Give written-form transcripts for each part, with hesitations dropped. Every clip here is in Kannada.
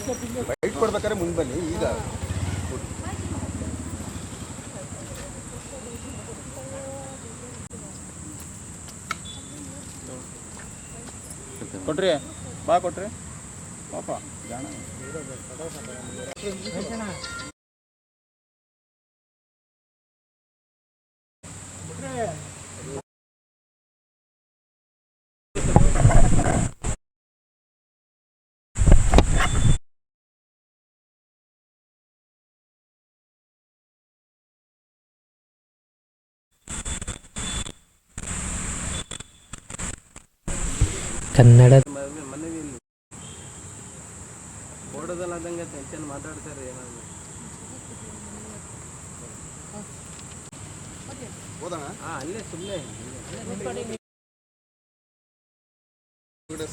ಬೈಟ್ ಕೊಡ್ಬೇಕಾದ್ರೆ ಮುಂದೆ ಬನ್ನಿ. ಈಗ ಕೊಟ್ರಿ ಬಾ ಕೊಟ್ರಿ ಪಾಪ ಜಾಣ ಕನ್ನಡ ಮನವಿಯಲ್ಲಿ ಓಡೋದಲ್ಲಾದಂಗೆ ಟೆನ್ಷನ್ ಮಾತಾಡ್ತಾರೆ ಏನಾದ್ರು ಅಲ್ಲೇ ಸುಮ್ಮನೆ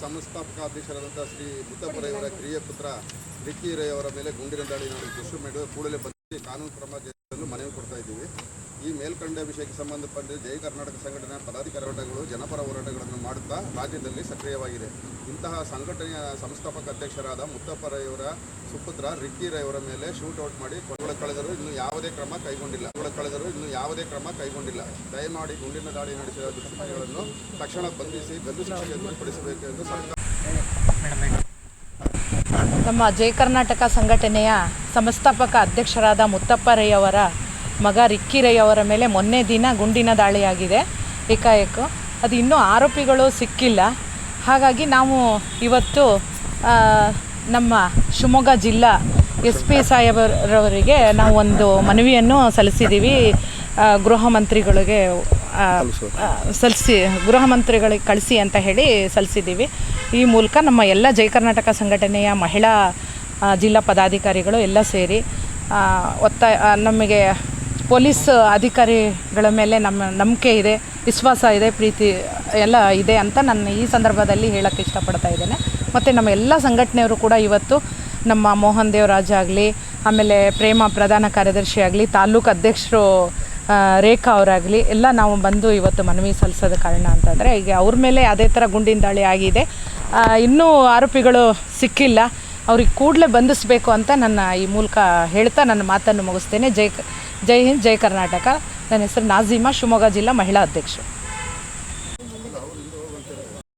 ಸಂಸ್ಥಾಪಕ ಅಧ್ಯಕ್ಷರಾದಂಥ ಶ್ರೀ ಮುತ್ತಪ್ಪರಯವರ ಕಿರಿಯ ಪುತ್ರ ರಿಕ್ಕಿ ರೈ ಅವರ ಮೇಲೆ ಗುಂಡಿನ ದಾಳಿ ನಾವು ಮೇಲೆ ಕೂಡಲೇ ಬಂದು ಕಾನೂನು ಕ್ರಮ ಜರುಗಿಸಲು ಮನವಿ ಕೊಡ್ತಾ ಇದ್ದೀವಿ. ಈ ಮೇಲ್ಕಂಡ ವಿಷಯಕ್ಕೆ ಸಂಬಂಧಪಟ್ಟ ಜೈ ಕರ್ನಾಟಕ ಸಂಘಟನೆಯ ಪದಾಧಿಕಾರಿಗಳು ಜನಪರ ಹೋರಾಟಗಳನ್ನು ಮಾಡುತ್ತಾ ರಾಜ್ಯದಲ್ಲಿ ಸಕ್ರಿಯವಾಗಿದೆ. ಇಂತಹ ಸಂಘಟನೆಯ ಸಂಸ್ಥಾಪಕ ಅಧ್ಯಕ್ಷರಾದ ಮುತ್ತಪ್ಪರಯವರ ಸುಪುತ್ರ ರಿಕ್ಕಿ ರೈ ಅವರ ಮೇಲೆ ಶೂಟ್ಔಟ್ ಮಾಡಿ ಕಳೆದರೂ ಇನ್ನೂ ಯಾವುದೇ ಕ್ರಮ ಕೈಗೊಂಡಿಲ್ಲ. ದಯಮಾಡಿ ಗುಂಡಿನ ದಾಳಿ ನಡೆಸಿದ ದುಷ್ಕರ್ಮಿಗಳನ್ನು ತಕ್ಷಣ ಬಂಧಿಸಿ ಗಲ್ಲು ಶಿಕ್ಷೆಗೆ ಗುರಿಪಡಿಸಬೇಕು ಎಂದು ಸರ್ಕಾರ. ನಮ್ಮ ಜೈ ಕರ್ನಾಟಕ ಸಂಘಟನೆಯ ಸಂಸ್ಥಾಪಕ ಅಧ್ಯಕ್ಷರಾದ ಮುತ್ತಪ್ಪ ರೈ ಅವರ ಮಗ ರಿಕ್ಕಿ ರೈ ಅವರ ಮೇಲೆ ಮೊನ್ನೆ ದಿನ ಗುಂಡಿನ ದಾಳಿಯಾಗಿದೆ ಏಕಾಏಕ. ಅದು ಇನ್ನೂ ಆರೋಪಿಗಳು ಸಿಕ್ಕಿಲ್ಲ. ಹಾಗಾಗಿ ನಾವು ಇವತ್ತು ನಮ್ಮ ಶಿವಮೊಗ್ಗ ಜಿಲ್ಲಾ SP ಸಾಹೇಬರವರಿಗೆ ನಾವು ಒಂದು ಮನವಿಯನ್ನು ಸಲ್ಲಿಸಿದ್ದೀವಿ. ಗೃಹ ಮಂತ್ರಿಗಳಿಗೆ ಕಳಿಸಿ ಅಂತ ಹೇಳಿ ಸಲ್ಲಿಸಿದ್ದೀವಿ. ಈ ಮೂಲಕ ನಮ್ಮ ಎಲ್ಲ ಜೈ ಕರ್ನಾಟಕ ಸಂಘಟನೆಯ ಮಹಿಳಾ ಜಿಲ್ಲಾ ಪದಾಧಿಕಾರಿಗಳು ಎಲ್ಲ ಸೇರಿ ನಮಗೆ ಪೊಲೀಸ್ ಅಧಿಕಾರಿಗಳ ಮೇಲೆ ನಮ್ಮ ನಂಬಿಕೆ ಇದೆ, ವಿಶ್ವಾಸ ಇದೆ, ಪ್ರೀತಿ ಎಲ್ಲ ಇದೆ ಅಂತ ನಾನು ಈ ಸಂದರ್ಭದಲ್ಲಿ ಹೇಳೋಕ್ಕೆ ಇಷ್ಟಪಡ್ತಾ ಇದ್ದೇನೆ. ಮತ್ತು ನಮ್ಮ ಎಲ್ಲ ಸಂಘಟನೆಯವರು ಕೂಡ ಇವತ್ತು ನಮ್ಮ ಮೋಹನ್ ದೇವರಾಜ್ ಆಗಲಿ, ಆಮೇಲೆ ಪ್ರೇಮ ಪ್ರಧಾನ ಕಾರ್ಯದರ್ಶಿ ಆಗಲಿ, ತಾಲೂಕು ಅಧ್ಯಕ್ಷರು ರೇಖಾ ಅವರಾಗಲಿ ಎಲ್ಲ ನಾವು ಬಂದು ಇವತ್ತು ಮನವಿ ಸಲ್ಲಿಸೋದ ಕಾರಣ ಅಂತಂದರೆ ಈಗ ಅವ್ರ ಮೇಲೆ ಅದೇ ಥರ ಗುಂಡಿನ ದಾಳಿ ಆಗಿದೆ. ಇನ್ನೂ ಆರೋಪಿಗಳು ಸಿಕ್ಕಿಲ್ಲ. ಅವ್ರಿಗೆ ಕೂಡಲೇ ಬಂಧಿಸಬೇಕು ಅಂತ ನನ್ನ ಈ ಮೂಲಕ ಹೇಳ್ತಾ ನನ್ನ ಮಾತನ್ನು ಮುಗಿಸ್ತೇನೆ. ಜೈ ಹಿಂದ್, ಜೈ ಕರ್ನಾಟಕ. ನನ್ನ ಹೆಸರು ನಾಜೀಮಾ, ಶಿವಮೊಗ್ಗ ಜಿಲ್ಲಾ ಮಹಿಳಾ ಅಧ್ಯಕ್ಷರು.